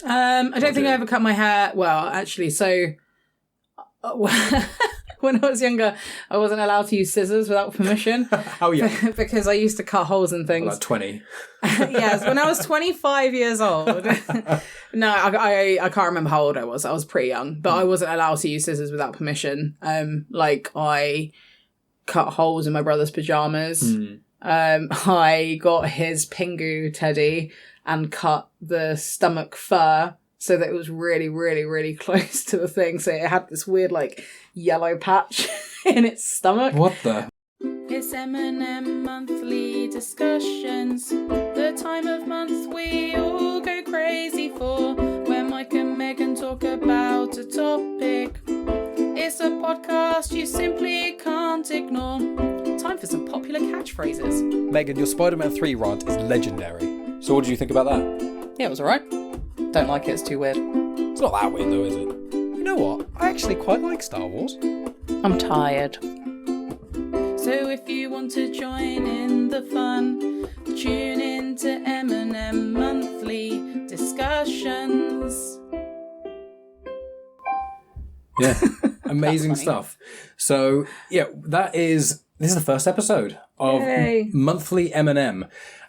I don't think I ever cut my hair. Well, actually, so when I was younger, I wasn't allowed to use scissors without permission. Oh, yeah. Because I used to cut holes in things. Like 20. Yes, when I was 25 years old. No, I can't remember how old I was. I was pretty young, but I wasn't allowed to use scissors without permission. Like I cut holes in my brother's pajamas. I got his Pingu teddy and cut the stomach fur so that it was really, really, really close to the thing. So it had this weird, like, yellow patch in its stomach. What the? It's M&M Monthly discussions. The time of month we all go crazy for, where Mike and Megan talk about a topic. It's a podcast you simply can't ignore. Time for some popular catchphrases. Megan, your Spider-Man 3 rant is legendary. So what did you think about that? Yeah, it was alright. Don't like it, it's too weird. It's not that weird though, is it? You know what? I actually quite like Star Wars. I'm tired. So if you want to join in the fun, tune in to M&M Monthly discussions. Yeah, amazing stuff. So yeah, this is the first episode of Monthly M&M.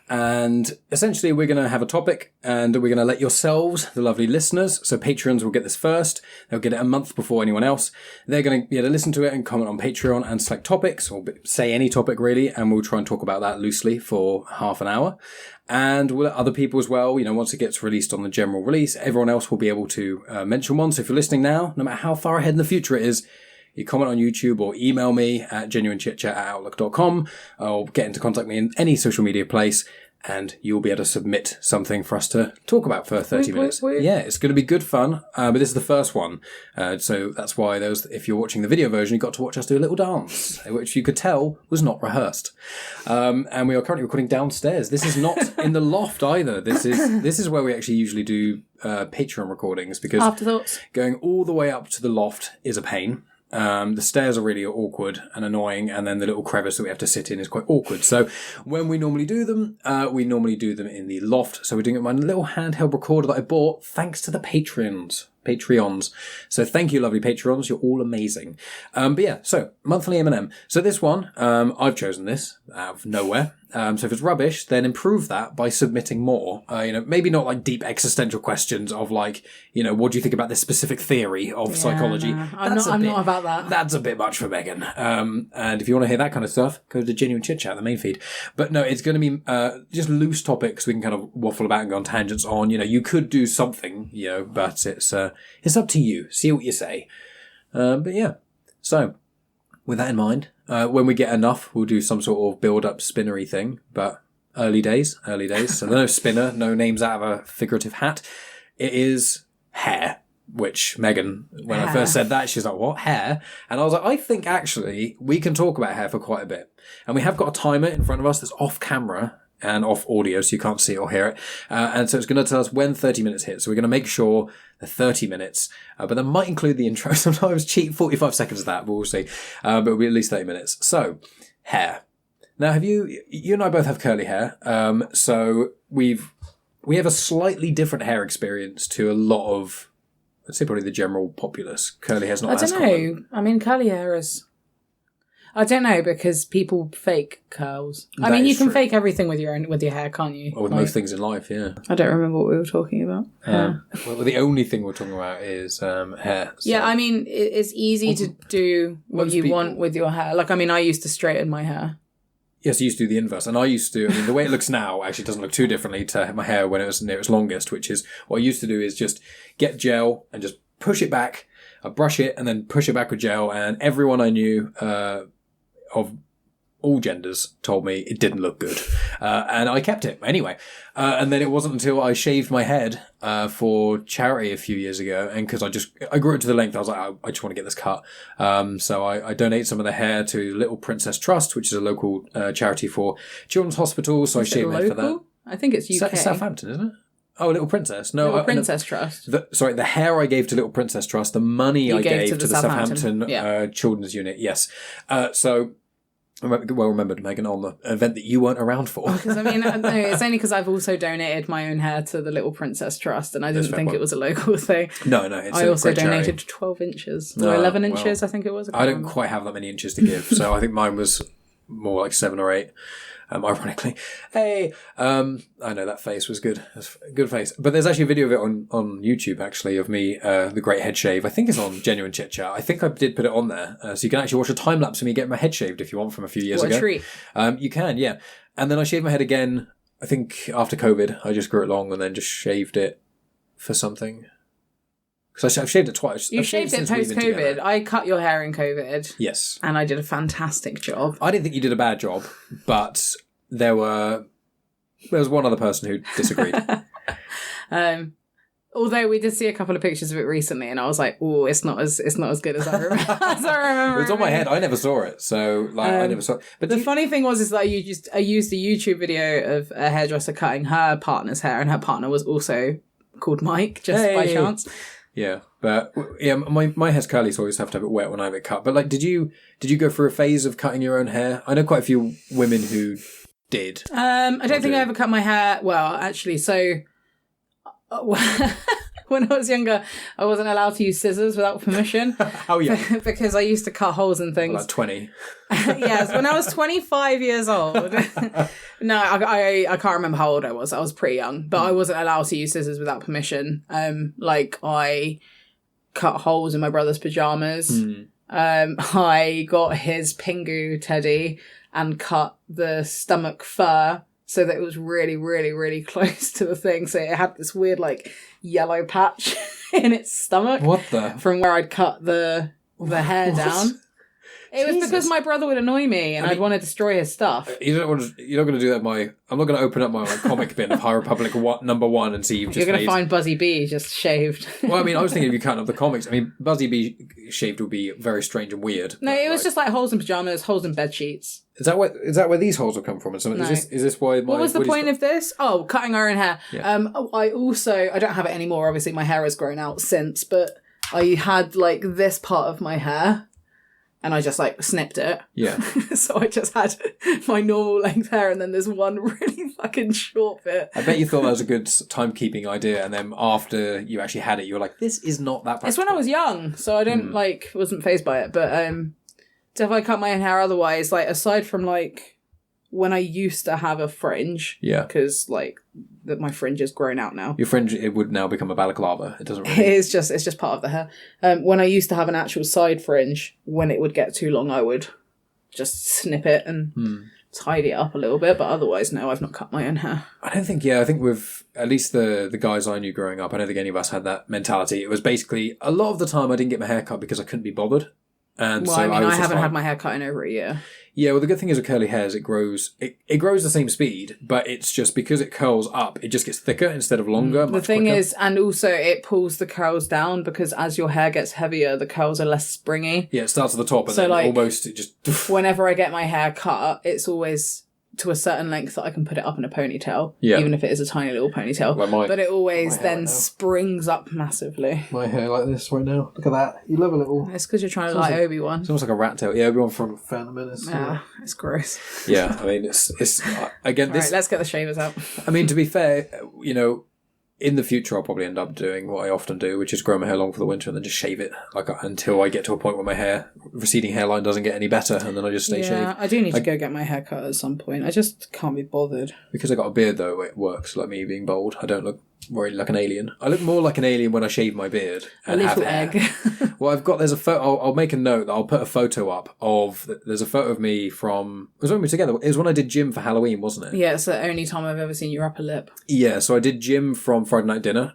And essentially we're going to have a topic and we're going to let yourselves, the lovely listeners, so Patreons will get this first. They'll get it a month before anyone else. They're going to be able to listen to it and comment on Patreon and select topics, or say any topic really, and we'll try and talk about that loosely for half an hour. And we'll let other people as well, once it gets released on the general release, everyone else will be able to mention one. So if you're listening now, no matter how far ahead in the future it is, you comment on YouTube or email me at genuinechitchat@outlook.com, or get into contact me in any social media place, and you'll be able to submit something for us to talk about for 30 minutes. Yeah, it's going to be good fun, but this is the first one. So that's why if you're watching the video version, you got to watch us do a little dance, which you could tell was not rehearsed. And we are currently recording downstairs. This is not in the loft either. This is where we actually usually do Patreon recordings, because Afterthoughts. Going all the way up to the loft is a pain. The stairs are really awkward and annoying, and then the little crevice that we have to sit in is quite awkward. So when we normally do them in the loft. So we're doing it with my little handheld recorder that I bought thanks to the Patreons. So thank you, lovely Patreons. You're all amazing. But yeah, so Monthly M&M. So this one, I've chosen this out of nowhere. So if it's rubbish, then improve that by submitting more. Maybe not like deep existential questions of like, what do you think about this specific theory of psychology? No. I'm not about that. That's a bit much for Megan. And if you want to hear that kind of stuff, go to Genuine Chit-Chat, the main feed. But no, it's going to be just loose topics we can kind of waffle about and go on tangents on. You could do something, but it's up to you. See what you say. But yeah, so with that in mind, when we get enough, we'll do some sort of build-up spinnery thing, but early days. So there's no spinner, no names out of a figurative hat. It is hair, which Megan, when I first said that, she's like, what, hair? And I was like, I think actually we can talk about hair for quite a bit. And we have got a timer in front of us that's off camera and off audio, so you can't see it or hear it. And so it's going to tell us when 30 minutes hit. So we're going to make sure the 30 minutes, but that might include the intro. Sometimes cheat 45 seconds of that, but we'll see. But it'll be at least 30 minutes. So, hair. Now, you and I both have curly hair. So we have a slightly different hair experience to a lot of, let's say probably the general populace. Curly hair's not as common. I don't know. I mean, curly hair is... I don't know, because people fake curls. I mean, you can fake everything with your hair, can't you? Or with most things in life, yeah. I don't remember what we were talking about. Well, the only thing we're talking about is hair. So. Yeah, I mean, it's easy to do what you want with your hair. Like, I mean, I used to straighten my hair. Yes, you used to do the inverse. And I used to, the way it looks now actually doesn't look too differently to my hair when it was near its longest, which is what I used to do is just get gel and just push it back. I brush it and then push it back with gel. And everyone I knew, of all genders told me it didn't look good. And I kept it anyway. And then it wasn't until I shaved my head for charity a few years ago. And because I grew it to the length, I was like, I just want to get this cut. So I donate some of the hair to Little Princess Trust, which is a local charity for children's hospitals. So I shaved my head for that. I think it's UK. Southampton, isn't it? Oh, Little Princess. No, Little Princess Trust. The hair I gave to Little Princess Trust, the money I gave to the Southampton yeah. Children's Unit. Yes. So Well remembered, Megan, on the event that you weren't around for. Because I mean, no, it's only because I've also donated my own hair to the Little Princess Trust, and I didn't think it was a local thing. No, it's I also donated charity. 12 inches or 11 inches, I think it was. I don't quite have that many inches to give, so I think mine was more like 7 or 8. Ironically, hey, I know that face was good. That's a good face. But there's actually a video of it on YouTube, actually, of me, the great head shave. I think it's on Genuine Chit-Chat. I think I did put it on there. So you can actually watch a time lapse of me getting my head shaved if you want from a few years ago. What a treat. You can, yeah. And then I shaved my head again, I think after COVID. I just grew it long and then just shaved it for something. Because I've shaved it twice. You shaved it post-COVID. I cut your hair in COVID. Yes. And I did a fantastic job. I didn't think you did a bad job, but there was one other person who disagreed. Although we did see a couple of pictures of it recently, and I was like, "Oh, it's not as good as I remember." As I remember, it was on my head. I never saw it, so I never saw it. But the funny thing is that I used a YouTube video of a hairdresser cutting her partner's hair, and her partner was also called Mike, just by chance. Yeah, but yeah, my hair's curly, so I always have to have it wet when I have it cut. But like, did you go through a phase of cutting your own hair? I know quite a few women who did. I don't think I ever cut my hair. Well, actually, so when I was younger, I wasn't allowed to use scissors without permission. How young? Because I used to cut holes in things. Like 20. Yes, when I was 25 years old. No, I can't remember how old I was. I was pretty young, but I wasn't allowed to use scissors without permission. Like I cut holes in my brother's pajamas. I got his Pingu teddy and cut the stomach fur so that it was really, really, really close to the thing. So it had this weird like yellow patch in its stomach. What the? From where I'd cut the hair down. It was because my brother would annoy me and I'd want to destroy his stuff. You're not going to do that. I'm not going to open up my comic bin of High Republic #1 and see you've just. You're going to find Buzzy B just shaved. Well, I mean, I was thinking if you cut up the comics. I mean, Buzzy B shaved would be very strange and weird. No, it was just like holes in pajamas, holes in bed sheets. Is that where these holes have come from? And so, no. Is this why? What was the point of this? Oh, cutting our own hair. Yeah. I don't have it anymore. Obviously, my hair has grown out since, but I had like this part of my hair. And I just like snipped it. Yeah. So I just had my normal length hair and then there's one really fucking short bit. I bet you thought that was a good timekeeping idea, and then after you actually had it, you were like, "This is not that practical." It's when I was young, so I didn't wasn't fazed by it. But so if I cut my own hair otherwise, like aside from like when I used to have a fringe, because like that my fringe is grown out now. Your fringe, it would now become a balaclava. It doesn't really. It's just part of the hair. When I used to have an actual side fringe, when it would get too long, I would just snip it and tidy it up a little bit. But otherwise, no, I've not cut my own hair. I don't think. Yeah, I think with at least the guys I knew growing up, I don't think any of us had that mentality. It was basically a lot of the time I didn't get my hair cut because I couldn't be bothered. And well, so I mean, I haven't had had my hair cut in over a year. Yeah, well, the good thing is with curly hairs, it grows the same speed, but it's just because it curls up, it just gets thicker instead of longer. The thing is, and also it pulls the curls down because as your hair gets heavier, the curls are less springy. Yeah, it starts at the top and then like, almost it just... Whenever I get my hair cut, it's always to a certain length that I can put it up in a ponytail, even if it is a tiny little ponytail. But it always then springs up massively. My hair like this right now. Look at that. You love a little... It's because you're trying to like Obi-Wan. It's almost like a rat tail. Yeah, Obi-Wan from Phantom Menace. Yeah, it's gross. Yeah, I mean, it's again, this... Right, let's get the shavers out. I mean, to be fair, you know, in the future, I'll probably end up doing what I often do, which is grow my hair long for the winter and then just shave it like until I get to a point where my receding hairline doesn't get any better, and then I just stay shaved. Yeah, I do need to go get my hair cut at some point. I just can't be bothered. Because I got a beard, though, it works. Like me being bald, I don't look really like an alien. I look more like an alien when I shave my beard and have hair. Egg. Well, there's a photo. I'll make a note that I'll put a photo up of. There's a photo of me from. It was when we were together. It was when I did gym for Halloween, wasn't it? Yeah, it's the only time I've ever seen your upper lip. Yeah, so I did gym from Friday Night Dinner.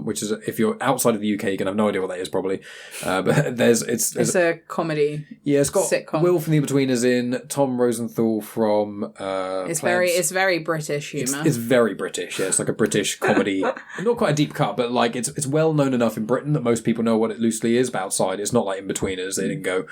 Which is if you're outside of the UK, you can have no idea what that is probably. But it's a comedy. Yeah, it's got sitcom. Will from The Inbetweeners in, Tom Rosenthal from. It's very British humour. It's very British. Yeah, it's like a British comedy. Not quite a deep cut, but like it's well known enough in Britain that most people know what it loosely is. But outside, it's not like Inbetweeners. They didn't go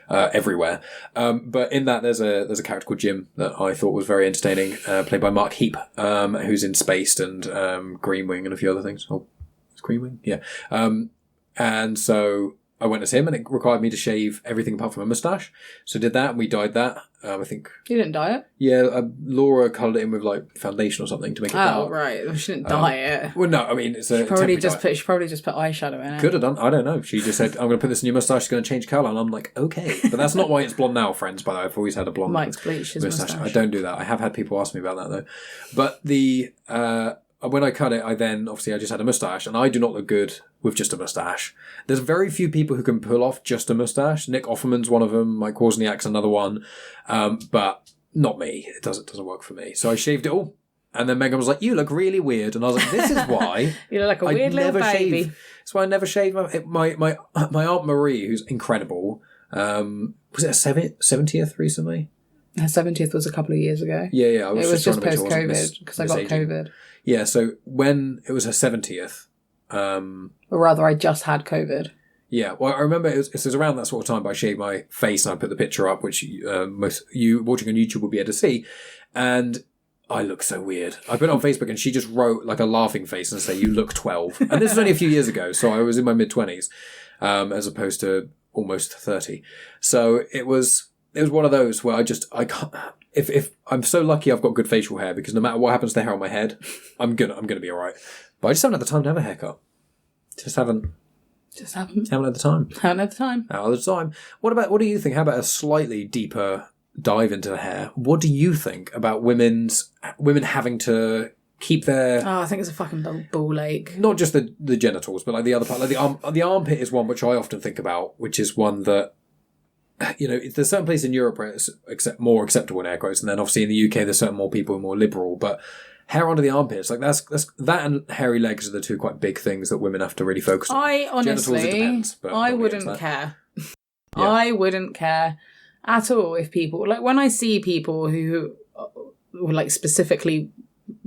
everywhere. But in that, there's a character called Jim that I thought was very entertaining, played by Mark Heap, who's in Spaced and Green Wing and a few other things. Oh, it's Green Wing? Yeah. And so I went to see him, and it required me to shave everything apart from a moustache. So I did that, and we dyed that. I think. You didn't dye it? Yeah, Laura coloured it in with like foundation or something to make it dark. Oh right, she didn't dye it. Well, no, I mean it's a. She probably just put eyeshadow in it. Could have done. I don't know. She just said, "I'm going to put this in your moustache. It's going to change colour," and I'm like, "Okay," but that's not why it's blonde now, friends. By the way, I've always had a blonde. Mike's bleached his moustache. I don't do that. I have had people ask me about that though, but the. When I cut it, I just had a moustache, and I do not look good with just a moustache. There's very few people who can pull off just a moustache. Nick Offerman's one of them. Mike Wozniak's another one, but not me. It doesn't work for me. So I shaved it all, and then Megan was like, "You look really weird," and I was like, "This is why you look like a weird little baby." That's why I never shave my Aunt Marie, who's incredible. Was it a 70th recently? Her 70th was a couple of years ago. Yeah. It was just post-COVID because I got COVID. Yeah, so when it was her 70th... or rather, I just had COVID. Yeah, well, I remember it was around that sort of time, but I shaved my face and I put the picture up, which most you watching on YouTube will be able to see. And I look so weird. I put it on Facebook and she just wrote like a laughing face and say, "You look 12." And this was only a few years ago, so I was in my mid-20s, as opposed to almost 30. So it was one of those where I can't... If I'm so lucky I've got good facial hair, because no matter what happens to the hair on my head, I'm gonna be alright. But I just haven't had the time to have a haircut. Just haven't had the time. Haven't had the time. Out of the time. What do you think? How about a slightly deeper dive into the hair? What do you think about women having to keep their... Oh, I think it's a fucking ball ache. Not just the genitals, but like the other part. Like the armpit is one which I often think about, which is one that... You know, there's certain places in Europe where it's more acceptable in air quotes, and then obviously in the UK there's certain more people who are more liberal. But hair under the armpits, like that's that and hairy legs are the two quite big things that women have to really focus on. I honestly, Genitals, it depends, but I wouldn't care. Yeah. I wouldn't care at all if people, like when I see people who like specifically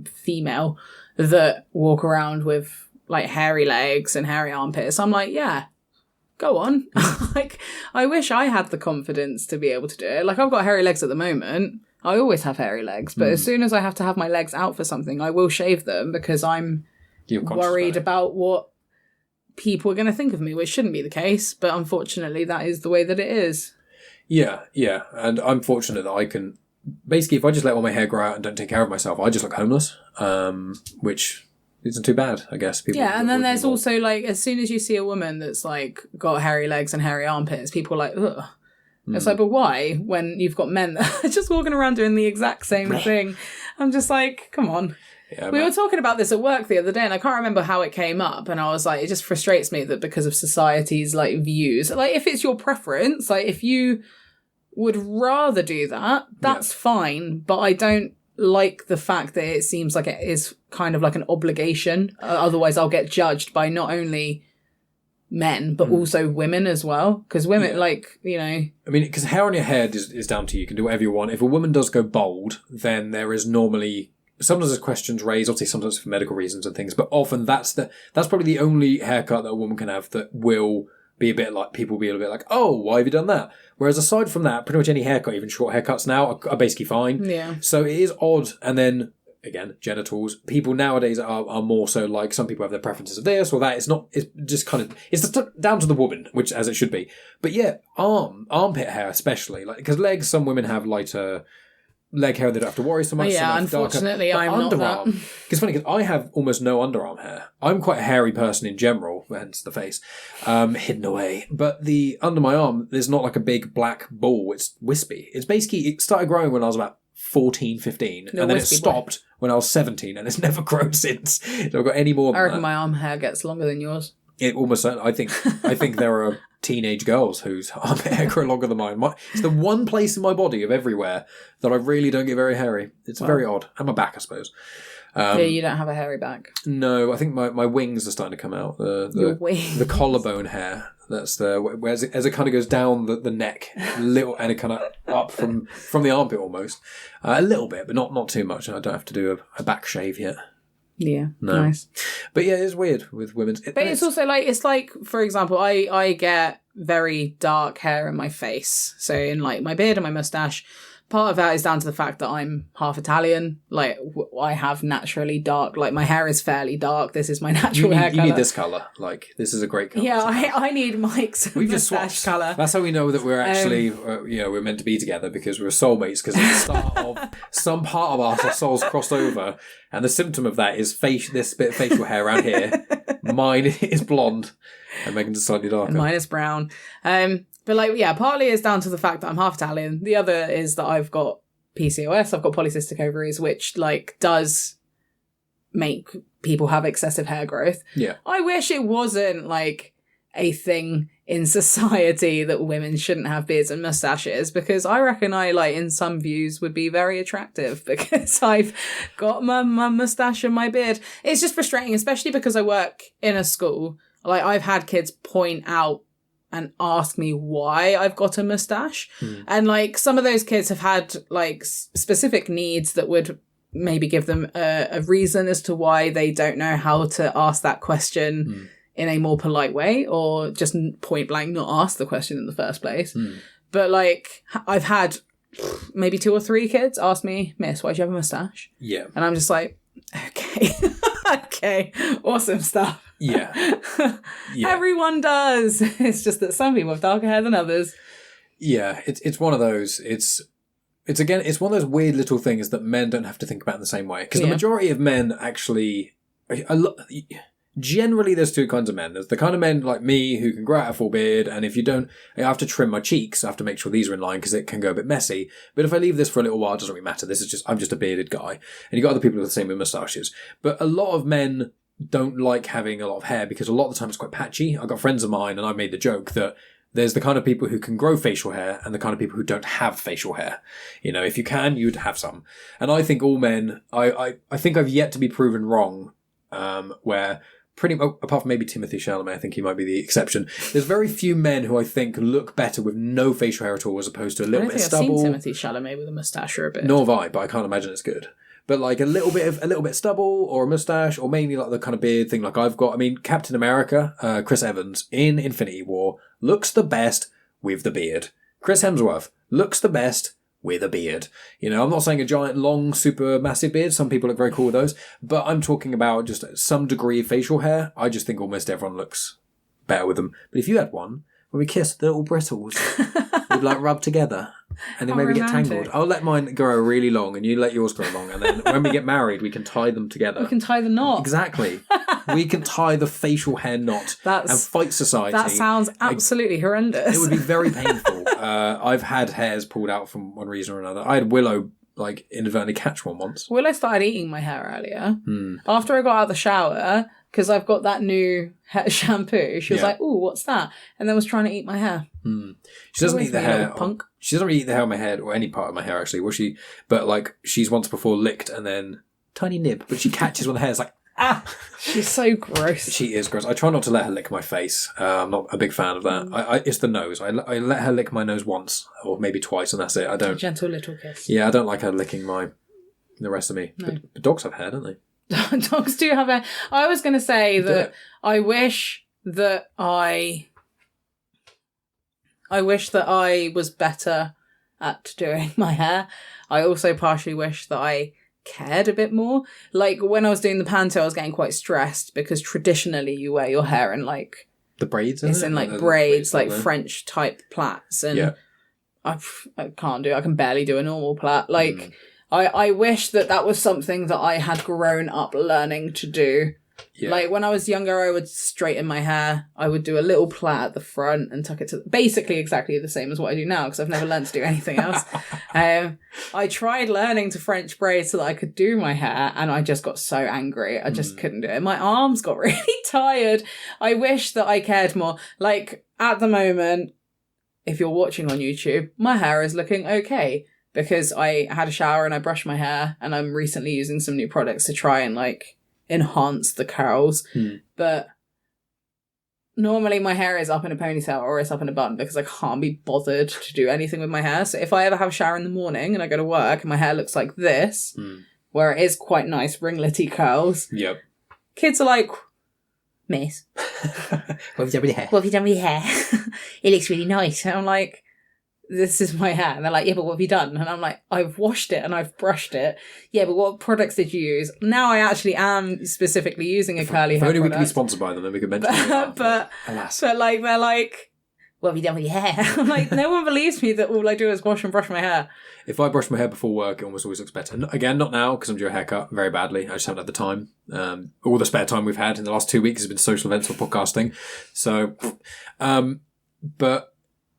female that walk around with like hairy legs and hairy armpits, I'm like, yeah. Go on. Like, I wish I had the confidence to be able to do it. Like, I've got hairy legs at the moment. I always have hairy legs. But as soon as I have to have my legs out for something, I will shave them because I'm worried about what people are going to think of me, which shouldn't be the case. But unfortunately, that is the way that it is. Yeah. And I'm fortunate that I can... Basically, if I just let all my hair grow out and don't take care of myself, I just look homeless, which... isn't too bad, I guess. And then there's also, like, as soon as you see a woman that's, like, got hairy legs and hairy armpits, people are like, ugh. It's like, but why? When you've got men that are just walking around doing the exact same thing. I'm just like, come on. Yeah, we were talking about this at work the other day, and I can't remember how it came up, and I was like, it just frustrates me that because of society's, like, views, like, if it's your preference, like, if you would rather do that, that's fine, but I don't like the fact that it seems like it is kind of like an obligation. Otherwise, I'll get judged by not only men, but also women as well. Because women, like, you know... I mean, because hair on your head is down to you. You can do whatever you want. If a woman does go bald, then there is normally... Sometimes there's questions raised, obviously sometimes for medical reasons and things, but often that's probably the only haircut that a woman can have that will... be a bit like, people will be a bit like, oh, why have you done that? Whereas aside from that, pretty much any haircut, even short haircuts now, are basically fine. Yeah. So it is odd. And then, again, genitals. People nowadays are more so like, some people have their preferences of this or that. It's just kind of, it's down to the woman, which as it should be. But yeah, armpit hair especially. Like, because legs, some women have lighter... leg hair, they don't have to worry so much. Yeah, unfortunately, I'm not that. It's funny because I have almost no underarm hair. I'm quite a hairy person in general, hence the face, hidden away. But under my arm, there's not like a big black ball. It's wispy. It's basically, it started growing when I was about 14, 15, and then it stopped when I was 17, and it's never grown since. So I've got any more. I reckon my arm hair gets longer than yours. It almost. I think there are teenage girls whose arm hair grow longer than mine. It's the one place in my body of everywhere that I really don't get very hairy. It's very odd. And my back, I suppose. Yeah, you don't have a hairy back. No, I think my wings are starting to come out. Your wings. The collarbone hair. That's as it kind of goes down the neck, little, and it kind of up from the armpit almost, a little bit, but not too much. I don't have to do a back shave yet. Yeah, no. Nice. But yeah, it's weird with women's... But it's also like, for example, I get very dark hair in my face. So in like my beard and my moustache. part of that is down to the fact that I'm half Italian. Like, I have naturally dark, like, my hair is fairly dark. This is my natural hair colour. You need this colour. Like, this is a great colour. Yeah, I need Mike's moustache colour. That's how we know that we're actually, we're meant to be together, because we're soulmates, because at the start of some part of us, our souls crossed over, and the symptom of that is this bit of facial hair around here. Mine is blonde, and Megan's is slightly darker. And mine is brown. But like, yeah, partly it's down to the fact that I'm half Italian. The other is that I've got PCOS, I've got polycystic ovaries, which like does make people have excessive hair growth. Yeah. I wish it wasn't like a thing in society that women shouldn't have beards and mustaches, because I reckon I, like, in some views would be very attractive because I've got my mustache and my beard. It's just frustrating, especially because I work in a school. Like, I've had kids point out and ask me why I've got a mustache. And like, some of those kids have had like specific needs that would maybe give them a reason as to why they don't know how to ask that question in a more polite way, or just point blank not ask the question in the first place. But like, I've had maybe 2 or 3 kids ask me, "Miss, why do you have a mustache?" Yeah. And I'm just like, okay. Okay, awesome stuff. Yeah. Everyone does. It's just that some people have darker hair than others. Yeah, it's one of those. It's one of those weird little things that men don't have to think about in the same way. Because the majority of men actually, generally, there's 2 kinds of men. There's the kind of men like me who can grow out a full beard, and if you don't, I have to trim my cheeks. I have to make sure these are in line because it can go a bit messy. But if I leave this for a little while, it doesn't really matter. I'm just a bearded guy. And you got other people who are the same with moustaches. But a lot of men don't like having a lot of hair because a lot of the time it's quite patchy. I've got friends of mine, and I made the joke that there's the kind of people who can grow facial hair and the kind of people who don't have facial hair. You know, if you can, you'd have some. And I think all men, I think I've yet to be proven wrong, where pretty much, apart from maybe Timothy Chalamet, I think he might be the exception. There's very few men who I think look better with no facial hair at all, as opposed to a little bit of stubble. I've seen Timothy Chalamet with a moustache or a bit. Nor have I, but I can't imagine it's good. But like a little bit stubble or a moustache, or mainly like the kind of beard thing like I've got. I mean, Captain America, Chris Evans in Infinity War looks the best with the beard. Chris Hemsworth looks the best with a beard. You know, I'm not saying a giant, long, super massive beard. Some people look very cool with those. But I'm talking about just some degree of facial hair. I just think almost everyone looks better with them. But if you had one, when we kiss, the little bristles would like rub together. And then maybe get tangled. I'll let mine grow really long and you let yours grow long. And then when we get married, we can tie them together. We can tie the knot. Exactly. We can tie the facial hair knot and fight society. That sounds absolutely horrendous. It would be very painful. I've had hairs pulled out from one reason or another. I had Willow like inadvertently catch one once. Willow started eating my hair earlier. After I got out of the shower, because I've got that new shampoo, she was like, "Ooh, what's that?" And then was trying to eat my hair. She doesn't eat the hair. Punk. She doesn't really eat the hair on my head or any part of my hair actually, will she? But like she's once before licked and then tiny nib, but she catches one of the hairs like She's so gross. She is gross. I try not to let her lick my face. I'm not a big fan of that. It's the nose. I let her lick my nose once or maybe twice, and that's it. I don't. A gentle little kiss. Yeah, I don't like her licking the rest of me. No. But dogs have hair, don't they? Dogs do have hair. I was going to say that I wish that I was better at doing my hair. I also partially wish that I cared a bit more. Like when I was doing the panto, I was getting quite stressed because traditionally you wear your hair in like the braids. It's in like braids, like French type plaits, and I can't do. I can barely do a normal plait. Like I wish that was something that I had grown up learning to do. Yeah. Like when I was younger, I would straighten my hair. I would do a little plait at the front and tuck it to basically exactly the same as what I do now because I've never learned to do anything else. I tried learning to French braid so that I could do my hair, and I just got so angry. I just couldn't do it. My arms got really tired. I wish that I cared more. Like at the moment, if you're watching on YouTube, my hair is looking okay because I had a shower and I brushed my hair, and I'm recently using some new products to try and like enhance the curls. But normally my hair is up in a ponytail or it's up in a bun because I can't be bothered to do anything with my hair. So if I ever have a shower in the morning and I go to work and my hair looks like this, where it is quite nice ringlety curls, kids are like, "Miss, what have you done with your hair? What have you done with your hair? It looks really nice." And I'm like, this is my hair. And they're like, yeah, but what have you done? And I'm like, I've washed it and I've brushed it. Yeah, but what products did you use? Now I actually am specifically using a curly hair only product. we could be sponsored by them, then we could mention it. But alas. But like, they're like, what have you done with your hair? I'm like, no one believes me that all I do is wash and brush my hair. If I brush my hair before work, it almost always looks better. Again, not now, because I'm due a haircut very badly. I just haven't had the time. All the spare time we've had in the last 2 weeks has been social events or podcasting. So, but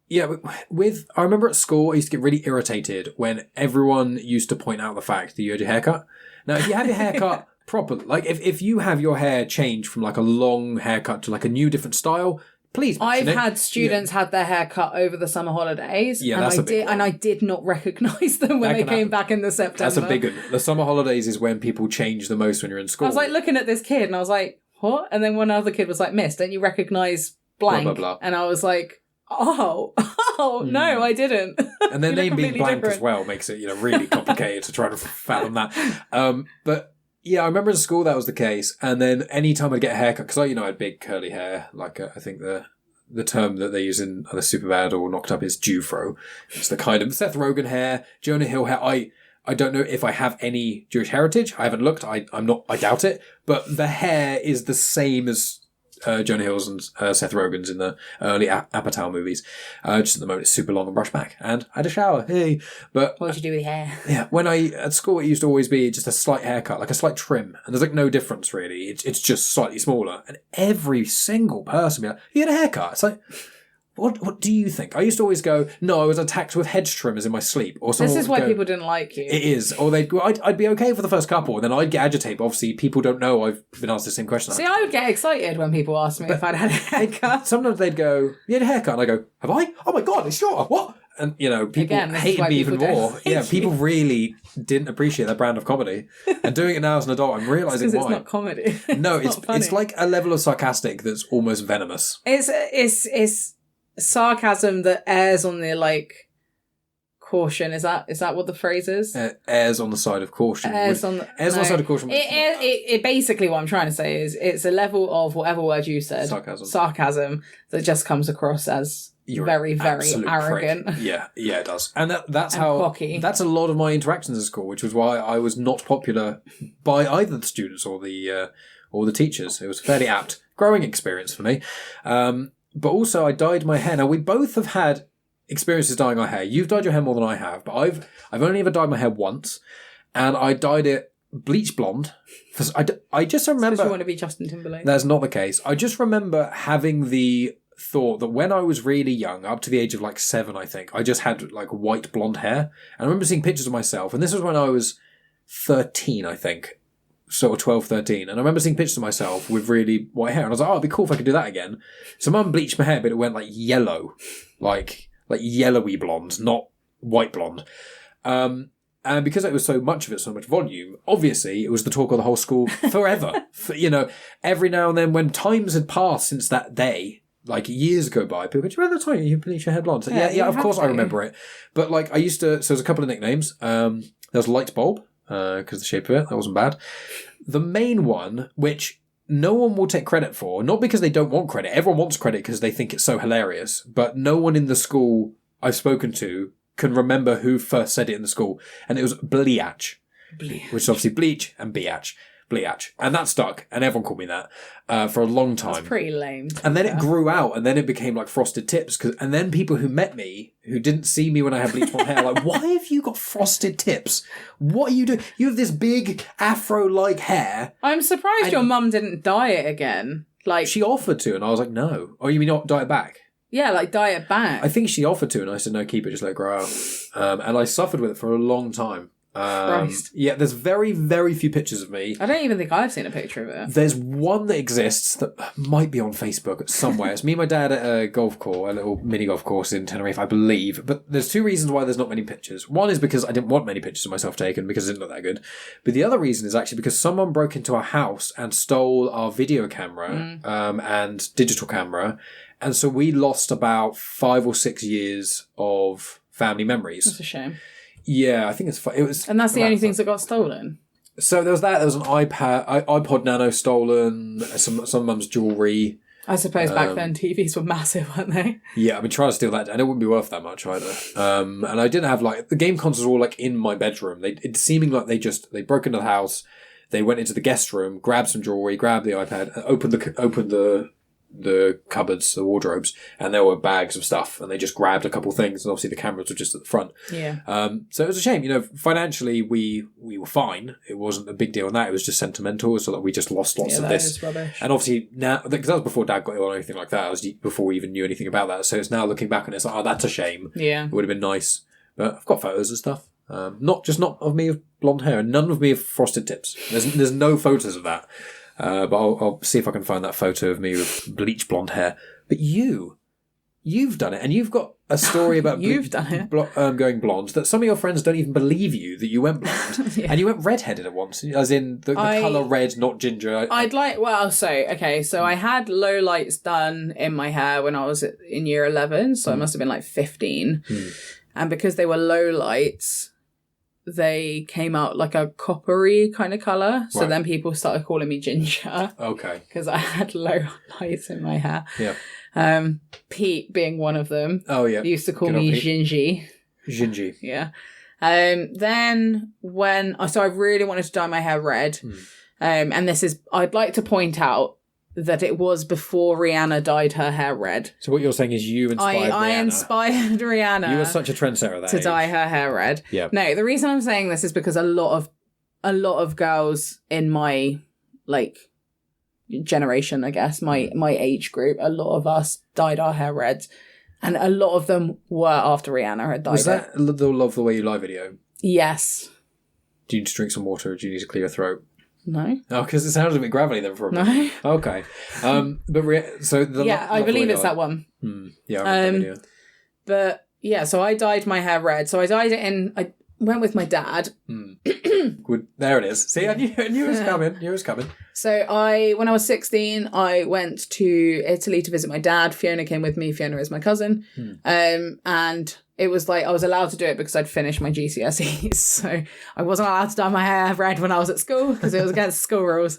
yeah, I remember at school, I used to get really irritated when everyone used to point out the fact that you had your haircut. Now, if you have your haircut properly, like if you have your hair changed from like a long haircut to like a new different style, please. I've had students had their hair cut over the summer holidays. Yeah, and that's a big one. And I did not recognise them when they came back in the September. That's a big one. The summer holidays is when people change the most when you're in school. I was like looking at this kid and I was like, what? And then one other kid was like, Miss, don't you recognise blank? Blah, blah, blah. And I was like, no, I didn't. And their name being blank as well makes it, really complicated to try to fathom that. But yeah, I remember in school that was the case. And then any time I'd get a haircut, because I had big curly hair, like I think the term that they use in either Superbad or Knocked Up is Jufro. It's the kind of Seth Rogen hair, Jonah Hill hair. I don't know if I have any Jewish heritage. I haven't looked. I doubt it. But the hair is the same as Jonah Hill's and Seth Rogen's in the early Apatow movies. Just at the moment, it's super long and brushed back. And I had a shower. Hey. But what did you do with your hair? Yeah, at school, it used to always be just a slight haircut, like a slight trim. And there's like no difference, really. It's just slightly smaller. And every single person be like, you had a haircut. It's like, what do you think? I used to always go, no, I was attacked with hedge trimmers in my sleep. Or this is why people didn't like you. It is. Or they'd go, I'd be okay for the first couple, and then I'd get agitated. But obviously, people don't know I've been asked the same question. See, I would get excited when people asked me if I'd had a haircut. Sometimes they'd go, you had a haircut? And I go, have I? Oh my God, it's short. What? And, people hated me even more. Yeah, people really didn't appreciate that brand of comedy. And doing it now as an adult, I'm realising why. Because it's not comedy. No, it's like a level of sarcastic that's almost venomous. It's sarcasm that airs on the caution. Is that what the phrase is? Airs on the side of caution. Airs on the side of caution. It basically, what I'm trying to say is it's a level of whatever word you said, sarcasm that just comes across as very, very arrogant. Prick. Yeah, it does. And that's how cocky. That's a lot of my interactions at school, which was why I was not popular by either the students or the teachers. It was a fairly apt growing experience for me. But also I dyed my hair. Now we both have had experiences dyeing our hair. You've dyed your hair more than I have, but I've only ever dyed my hair once, and I dyed it bleach blonde. I just remember. Because you want to be Justin Timberlake. That's not the case. I just remember having the thought that when I was really young, up to the age of 7, I think, I just had white blonde hair. And I remember seeing pictures of myself, and this was when I was 13, I think. Sort of 12, 13. And I remember seeing pictures of myself with really white hair. And I was like, it'd be cool if I could do that again. So Mum bleached my hair, but it went yellow. Like yellowy blonde, not white blonde. And because it was so much of it, so much volume, obviously it was the talk of the whole school forever. Every now and then when times had passed since that day, years go by, people go, do you remember the time you bleached your hair blonde? So, yeah, of course I remember it. But I used to, so there's a couple of nicknames. There was Light Bulb, because the shape of it, that wasn't bad. The main one, which no one will take credit for, not because they don't want credit, everyone wants credit because they think it's so hilarious, but no one in the school I've spoken to can remember who first said it in the school, and it was Bleach. Which is obviously bleach and Bleach. And that stuck, and everyone called me that for a long time. That's pretty lame. And then it grew out, and then it became frosted tips. And then people who met me, who didn't see me when I had bleach blonde hair, why have you got frosted tips? What are you doing? You have this big afro-like hair. I'm surprised your mum didn't dye it again. She offered to, and I was like, no. Oh, you mean not dye it back? Yeah, dye it back. I think she offered to, and I said, no, keep it, just let it grow out. And I suffered with it for a long time. Christ. Yeah, there's very, very few pictures of me. I don't even think I've seen a picture of it. There's one that exists that might be on Facebook somewhere. It's me and my dad at a golf course, a little mini golf course in Tenerife, I believe. But there's two reasons why there's not many pictures. One is because I didn't want many pictures of myself taken because it didn't look that good. But the other reason is actually because someone broke into our house and stole our video camera and digital camera. And so we lost about 5 or 6 years of family memories. That's a shame. Yeah, I think it was. And that's the only things that got stolen? So there was that. There was an iPod Nano stolen, some mum's jewellery. I suppose back then TVs were massive, weren't they? Yeah, I've been trying to steal that, and it wouldn't be worth that much either. And I didn't have the game consoles were all in my bedroom. It seeming like they broke into the house, they went into the guest room, grabbed some jewelry, grabbed the iPad, opened the cupboards, the wardrobes, and there were bags of stuff, and they just grabbed a couple things, and obviously the cameras were just at the front. Yeah. So it was a shame, financially we were fine. It wasn't a big deal on that. It was just sentimental, so that we just lost lots of this. Is rubbish. And obviously now, because that was before Dad got ill or anything like that, it was before we even knew anything about that. So it's now looking back and it's like, oh, that's a shame. Yeah. It would have been nice. But I've got photos and stuff. Not of me with blonde hair, and none of me with frosted tips. There's no photos of that. But I'll see if I can find that photo of me with bleach blonde hair. But you've done it, and you've got a story about you've done it going blonde that some of your friends don't even believe you that you went blonde, and you went redheaded at once, as in the colour red, not ginger. So I had low lights done in my hair when I was in year 11, so I must have been 15, and because they were low lights, they came out like a coppery kind of colour. So then people started calling me ginger. Okay. Because I had low lights in my hair. Yeah. Pete being one of them. Oh, yeah. They used to call me Gingy. Gingy. Yeah. Then so I really wanted to dye my hair red. And I'd like to point out that it was before Rihanna dyed her hair red. So what you're saying is you inspired Rihanna. I inspired Rihanna. You were such a trendsetter at that to age. dye her hair red. Yeah. No, the reason I'm saying this is because a lot of girls in my generation, I guess, my age group, a lot of us dyed our hair red, and a lot of them were after Rihanna had dyed it. Was that the Love the Way You Lie video? Yes. Do you need to drink some water, or do you need to clear your throat? No. Oh, because it sounded a bit gravelly then for a minute. No. Okay. I believe it's that one. Yeah, I remember that video. But yeah, so I dyed my hair red. So I dyed it I went with my dad. Good. There it is. See, I knew it was coming. Knew it was coming. So when I was 16, I went to Italy to visit my dad. Fiona came with me. Fiona is my cousin. And it was I was allowed to do it because I'd finished my GCSEs. So I wasn't allowed to dye my hair red when I was at school because it was against school rules,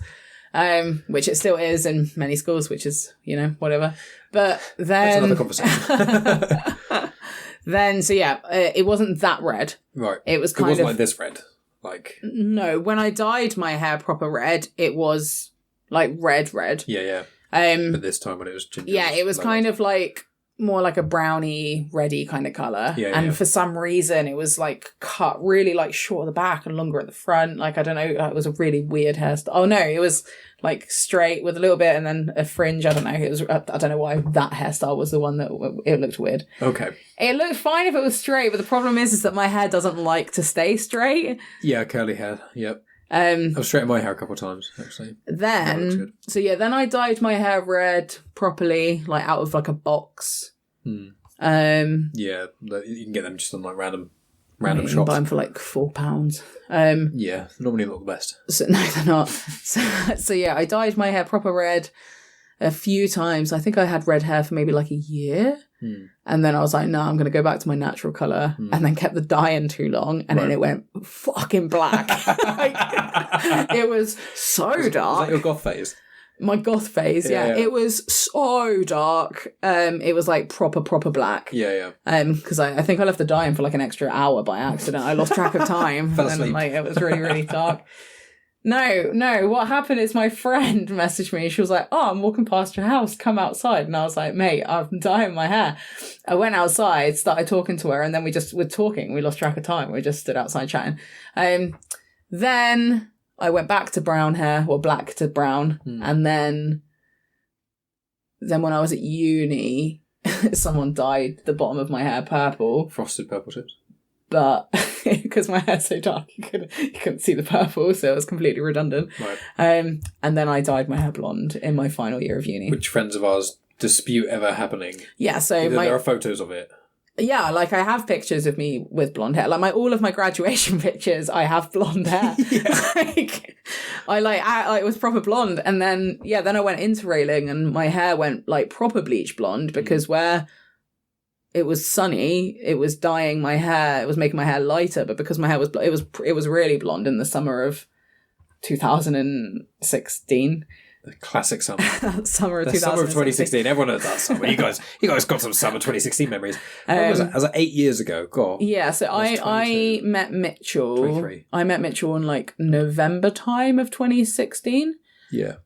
which it still is in many schools, which is, whatever. But then... That's another conversation. Then, so yeah, it wasn't that red. Right. It was kind of... It wasn't like this red. No, when I dyed my hair proper red, it was red. Yeah. But this time when it was ginger. Yeah, it was kind of more like a browny, reddy kind of colour. Yeah, and for some reason, it was cut really short at the back and longer at the front. I don't know, it was a really weird hairstyle. Oh no, it was straight with a little bit and then a fringe. I don't know. I don't know why that hairstyle was the one that it looked weird. Okay. It looked fine if it was straight, but the problem is that my hair doesn't like to stay straight. Yeah, curly hair. Yep. I've straightened my hair a couple of times, actually. Then I dyed my hair red properly, out of a box. Yeah, you can get them just on random shops. You can buy them for £4. Yeah, normally not the best. So, no, they're not. So yeah, I dyed my hair proper red a few times. I think I had red hair for maybe a year. And then I was like, no, I'm going to go back to my natural colour. And then kept the dye in too long. And then it went fucking black. It was so dark. Was that your goth phase? My goth phase, yeah. It was so dark. It was proper black. Yeah. Because I think I left the dye in for an extra hour by accident. I lost track of time. Fell asleep. And it was really, really dark. No. What happened is my friend messaged me. She was like, oh, I'm walking past your house. Come outside. And I was like, mate, I'm dyeing my hair. I went outside, started talking to her, and then we just were talking. We lost track of time. We just stood outside chatting. Then I went back to brown hair, or black to brown. And then when I was at uni, someone dyed the bottom of my hair purple. Frosted purple tips. But because my hair's so dark, you couldn't see the purple, so it was completely redundant. Right. And then I dyed my hair blonde in my final year of uni. Which friends of ours dispute ever happening? Yeah, so there are photos of it. Yeah, I have pictures of me with blonde hair. All of my graduation pictures, I have blonde hair. It was proper blonde, and then I went into railing, and my hair went proper bleach blonde because where it was sunny, it was dyeing my hair, it was making my hair lighter, but because my hair was it was really blonde in the summer of 2016. The classic summer. Summer of The summer of 2016. 2016. Everyone knows that summer. You guys got some summer 2016 memories. When was that? Was that 8 years ago? God. Yeah, so I met Mitchell. 23. I met Mitchell in like November time of 2016. Yeah.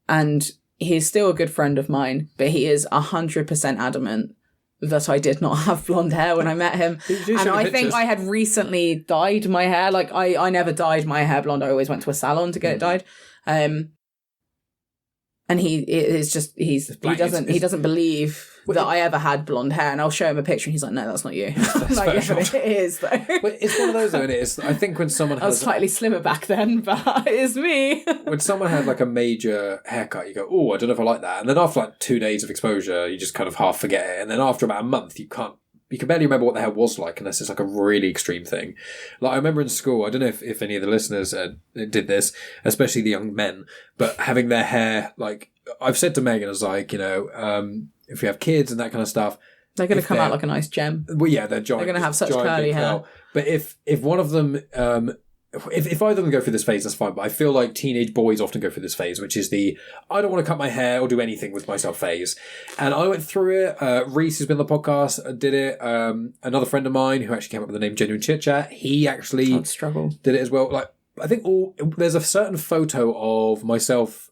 And he's still a good friend of mine, but he is 100% adamant that I did not have blonde hair when I met him. And I think I had recently dyed my hair. Like I never dyed my hair blonde. I always went to a salon to get it dyed. And he doesn't believe that I ever had blonde hair, and I'll show him a picture and he's like, no, that's not you. Like, yeah, it is though. But it's one of those though, and it is. I think when someone I was slightly slimmer back then, but it is me. When someone had like a major haircut, you go, oh, I don't know if I like that. And then after like 2 days of exposure, you just kind of half forget it. And then after about a month, you can barely remember what the hair was like unless it's like a really extreme thing. Like I remember in school, I don't know if any of the listeners did this, especially the young men, but having their hair, like I've said to Megan, I was like, if we have kids and that kind of stuff, they're going to come out like a nice gem. Well, yeah, they're giant. They're going to have such curly hair. But if one of them, if either of them go through this phase, that's fine. But I feel like teenage boys often go through this phase, which is the I don't want to cut my hair or do anything with myself phase. And I went through it. Reese, who's been on the podcast, did it. Another friend of mine who actually came up with the name Genuine Chit-Chat, he actually did it as well. Like I think there's a certain photo of myself,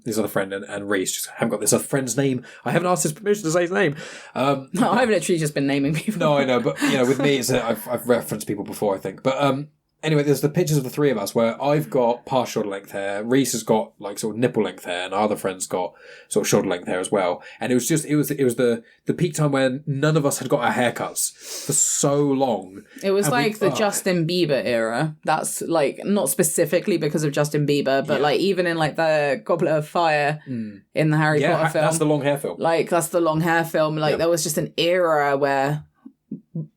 this other friend and Reese. Just haven't got this other friend's name. I haven't asked his permission to say his name. No, I've literally just been naming people. No, I know, but with me, I've referenced people before, I think. But anyway, there's the pictures of the three of us where I've got past shoulder length hair. Reese has got like sort of nipple length hair, and our other friend's got sort of shoulder length hair as well. And it was the peak time when none of us had got our haircuts for so long. It was like the Justin Bieber era. That's like not specifically because of Justin Bieber, but like even in like the Goblet of Fire in the Harry Potter film. That's the long hair film. Like that's the long hair film. Like there was just an era where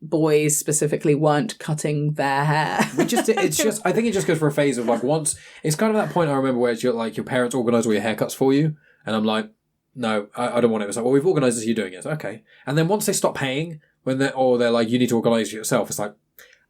boys specifically weren't cutting their hair. I think it just goes for a phase of like once it's kind of that point I remember where it's like your parents organise all your haircuts for you, and I'm like, no, I don't want it. It's like, well, we've organised this, you're doing it. Okay. And then once they stop paying, they're like, you need to organise it yourself. It's like,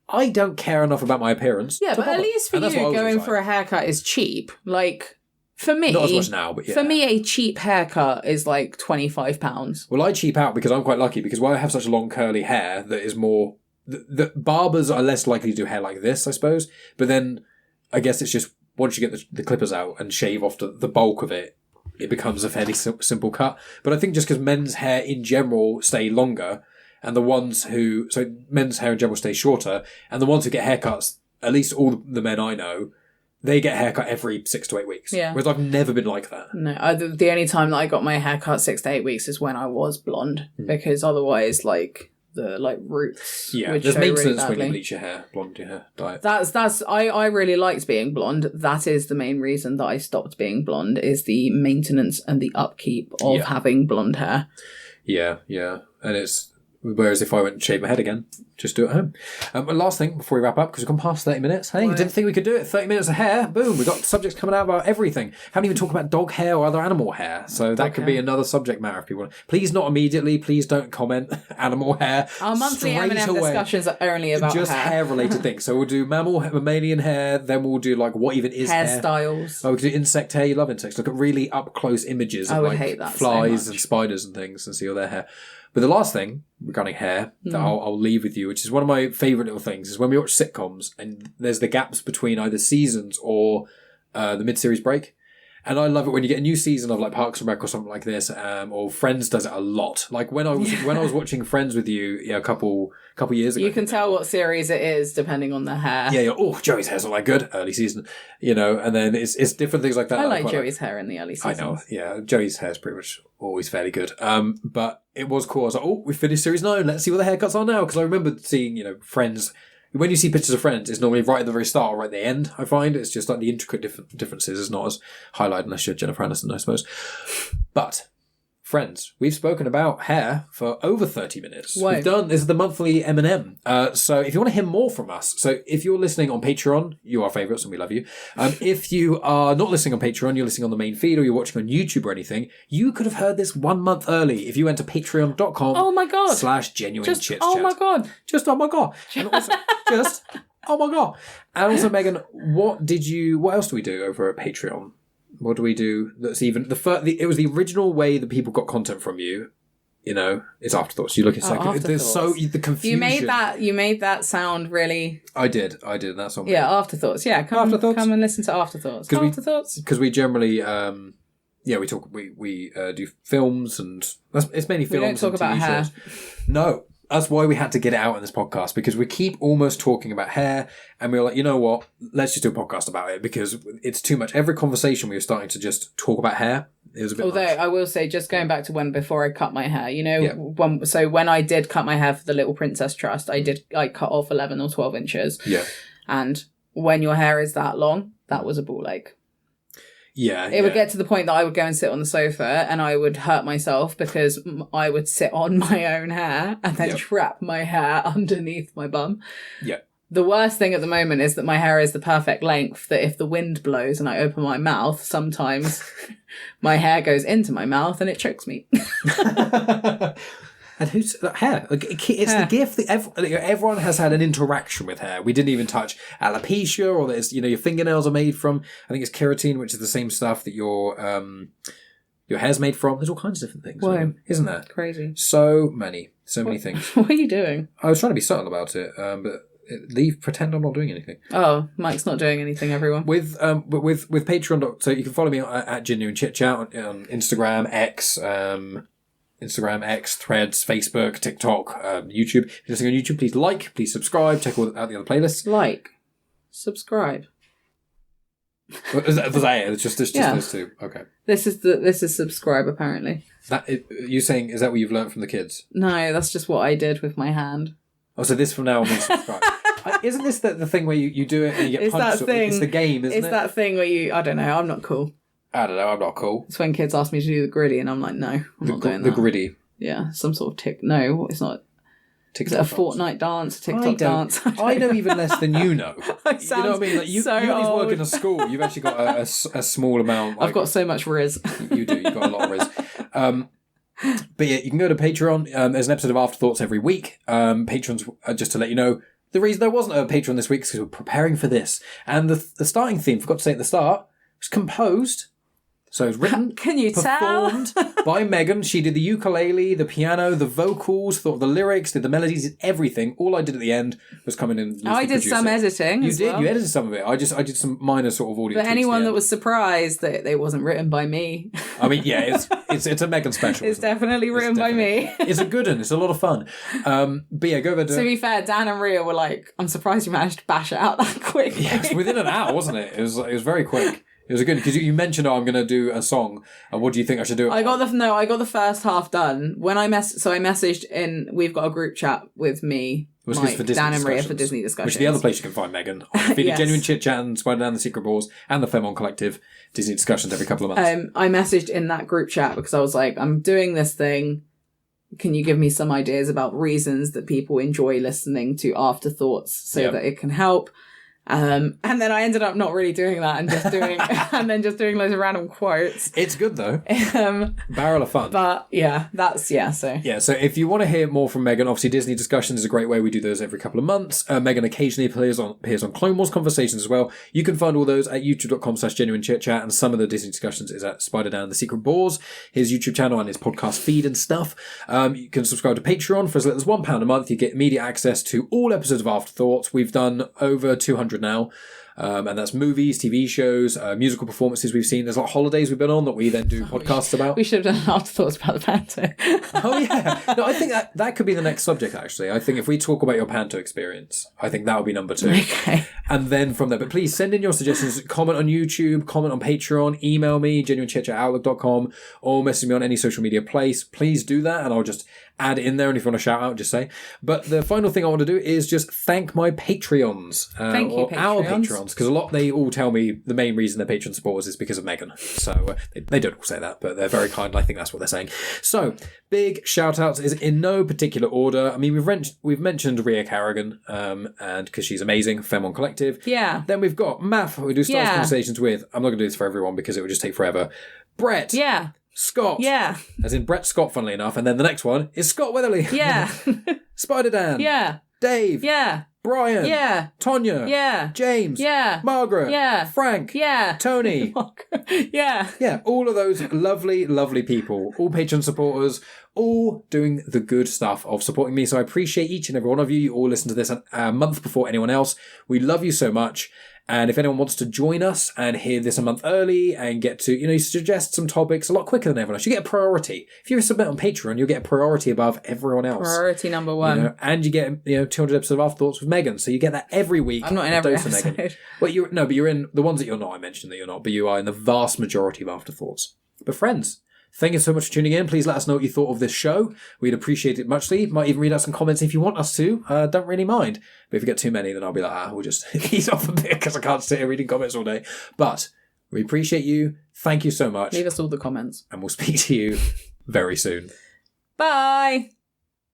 I don't care enough about my appearance. Yeah, but at least for you, going for a haircut is cheap. Like. For me, not as much now, but yeah. For me, a cheap haircut is like £25. Well, I cheap out because I'm quite lucky because I have such long curly hair that is more. The barbers are less likely to do hair like this, I suppose. But then, I guess it's just once you get the clippers out and shave off the bulk of it, it becomes a fairly simple cut. But I think just because men's hair in general stay longer, and men's hair in general stay shorter, and the ones who get haircuts, at least all the men I know. They get a haircut every 6 to 8 weeks. Yeah. Whereas I've never been like that. No, the only time that I got my haircut 6 to 8 weeks is when I was blonde. Because otherwise, like, the roots would there's show maintenance really badly. when you bleach your hair, blonde your hair, dye it. I really liked being blonde. That is the main reason that I stopped being blonde, is the maintenance and the upkeep of having blonde hair. Yeah. And it's... Whereas if I went and shaved my head again, just do it at home. Last thing before we wrap up, because we've gone past 30 minutes. Hey, didn't think we could do it. 30 minutes of hair. Boom. We've got subjects coming out about everything. Haven't even talked about dog hair or other animal hair. So that could be another subject matter if people want. Please not immediately. Please don't comment animal hair. Our monthly M&M discussions are only about just hair-related things. So we'll do mammalian hair. Then we'll do like what even is hair. Hairstyles. Oh, we could do insect hair. You love insects. Look at really up-close images of like hate that flies and spiders and things and see all their hair. But the last thing regarding hair that I'll leave with you, which is one of my favourite little things, is when we watch sitcoms and there's the gaps between either seasons or the mid-series break. And I love it when you get a new season of like Parks and Rec or something like this, or Friends does it a lot. Like when I was watching Friends with you, a couple years ago. You can tell what series it is depending on the hair. Yeah. Oh, Joey's hair's not that good. Early season, and then it's different things like that. I like Joey's hair in the early seasons. I know. Yeah, Joey's hair's pretty much always fairly good. But it was cool. I was like, oh, we finished series 9. Let's see what the haircuts are now, because I remember seeing Friends. When you see pictures of Friends, it's normally right at the very start or right at the end, I find. It's just like the intricate differences is not as highlighted unless you're Jennifer Aniston, I suppose. But, Friends, we've spoken about hair for over 30 minutes. Whoa. This is the monthly M&M. So if you want to hear more from us, so if you're listening on Patreon, you are favourites and we love you. If you are not listening on Patreon, you're listening on the main feed or you're watching on YouTube or anything, you could have heard this 1 month early if you went to patreon.com. Oh my God. /genuine-chit-chat. Oh my God. Just, oh my God. And also, oh my God. And also, Megan, what else do we do over at Patreon What do we do? That's even it was the original way that people got content from you. You know, it's afterthoughts. You look, it's there's so the confusion. You made that sound really. I did. That's on me. Yeah, afterthoughts. Yeah, come and listen to afterthoughts. Because we generally, we talk. We do films, and it's mainly films. We don't talk about hair. No. That's why we had to get it out in this podcast, because we keep almost talking about hair, and we were like, you know what? Let's just do a podcast about it, because it's too much. Every conversation we were starting to just talk about hair. It was a bit Although much. I will say, just going back to before I cut my hair, when I did cut my hair for the Little Princess Trust, I cut off 11 or 12 inches. Yeah. And when your hair is that long, that was a ball ache. Yeah. It would get to the point that I would go and sit on the sofa and I would hurt myself because I would sit on my own hair and then trap my hair underneath my bum. Yeah. The worst thing at the moment is that my hair is the perfect length that if the wind blows and I open my mouth, sometimes my hair goes into my mouth and it chokes me. And who's hair? It's hair. The gift that everyone has had an interaction with hair. We didn't even touch alopecia, or there's your fingernails are made from. I think it's keratin, which is the same stuff that your hair's made from. There's all kinds of different things. Whoa. Isn't there? Crazy. So many things. What are you doing? I was trying to be subtle about it, but pretend I'm not doing anything. Oh, Mike's not doing anything, everyone. With Patreon. So you can follow me at Genuine Chit-Chat on Instagram, X, Threads, Facebook, TikTok, YouTube. If you're listening on YouTube, please please subscribe, check out the other playlists. Subscribe. Is that it? It's just those two. Okay. This is subscribe, apparently. You saying, is that what you've learned from the kids? No, that's just what I did with my hand. Oh, so this from now on means subscribe. Isn't this the thing where you do it and you get punched? It's the game, isn't it? It's that thing where I don't know, I'm not cool. I don't know, I'm not cool. It's when kids ask me to do the gritty and I'm like, no, I'm not doing that. The gritty? Yeah, some sort of No, it's not. TikTok. Is it a Fortnite dance, a TikTok dance? I know even less than you know. You know what I mean? Like you so at least work in a school. You've actually got a small amount. I've got so much Riz. You do. You've got a lot of Riz. But yeah, you can go to Patreon. There's an episode of Afterthoughts every week. Patrons, just to let you know, the reason there wasn't a Patreon this week is because we're preparing for this. And the starting theme, forgot to say at the start, was composed. So it was written, can you performed by Megan. She did the ukulele, the piano, the vocals, thought of the lyrics, did the melodies, did everything. All I did at the end was come in and I did some editing. You did. Well. You edited some of it. I did some minor sort of audio. But anyone that was surprised that it wasn't written by me. I mean, yeah, it's a Megan special. It's definitely written by me. It's a good one. It's a lot of fun. But yeah, go over. To be fair, Dan and Rhea were like, "I'm surprised you managed to bash it out that quick." Yeah, it was within an hour, wasn't it? It was very quick. It was good because you mentioned, I'm going to do a song, and what do you think I should do? I got the first half done when I messaged in. We've got a group chat with me, Mike, Dan, and Rhea for Disney discussions. Which is the other place you can find Megan. Yes. Genuine Chit-Chat and Spider Down the Secret Balls and the Femon Collective Disney discussions every couple of months. I messaged in that group chat because I was like, I'm doing this thing. Can you give me some ideas about reasons that people enjoy listening to Afterthoughts so that it can help? And then I ended up not really doing that and just doing loads of random quotes. It's good though. Barrel of fun. But yeah, so if you want to hear more from Megan, obviously Disney Discussions is a great way. We do those every couple of months. Megan occasionally appears on Clone Wars Conversations as well. You can find all those at youtube.com/genuine chit-chat, and some of the Disney Discussions is at Spider Down the Secret Balls, his YouTube channel and his podcast feed and stuff. You can subscribe to Patreon for as little as £1 a month. You get immediate access to all episodes of Afterthoughts. We've done over 200 now. And that's movies, TV shows, musical performances we've seen. There's a lot of holidays we've been on that we then do podcasts about. We should have done Afterthoughts about the Panto. Oh, yeah. No, I think that could be the next subject, actually. I think if we talk about your Panto experience, I think that would be number 2. Okay. And then from there, but please send in your suggestions. Comment on YouTube, comment on Patreon, email me, genuinechit@outlook.com, or message me on any social media place. Please do that, and I'll just add it in there, and if you want to shout out, just say. But the final thing I want to do is just thank my Patreons. Thank you, Patreons. Our Patreons, because they all tell me the main reason they're Patreon supporters is because of Megan. So they don't all say that, but they're very kind. I think that's what they're saying. So big shout outs is in no particular order. I mean, we've mentioned Rhea Carrigan, and because she's amazing, Femon Collective. Yeah. Then we've got Math, who we do Stars Conversations with. I'm not going to do this for everyone because it would just take forever. Brett. Yeah. Scott. Yeah. As in Brett Scott, funnily enough. And then the next one is Scott Weatherly. Yeah. Spider Dan. Yeah. Dave. Yeah. Brian. Yeah. Tonya. Yeah. James. Yeah. Margaret. Yeah. Frank. Yeah. Tony. Yeah. Yeah, all of those lovely, lovely people, all Patreon supporters, all doing the good stuff of supporting me. So I appreciate each and every one of you. You all listen to this a month before anyone else. We love you so much. And if anyone wants to join us and hear this a month early and get to, suggest some topics a lot quicker than everyone else, you get a priority. If you submit on Patreon, you'll get a priority above everyone else. Priority number one. And you get, 200 episodes of Afterthoughts with Megan. So you get that every week. I'm not in every episode. Well, you're in the ones that you're not. I mentioned that you're not, but you are in the vast majority of Afterthoughts. But friends, thank you so much for tuning in. Please let us know what you thought of this show. We'd appreciate it muchly. Might even read out some comments if you want us to. Don't really mind. But if you get too many, then I'll be like, we'll just ease off a bit because I can't sit here reading comments all day. But we appreciate you. Thank you so much. Leave us all the comments. And we'll speak to you very soon. Bye.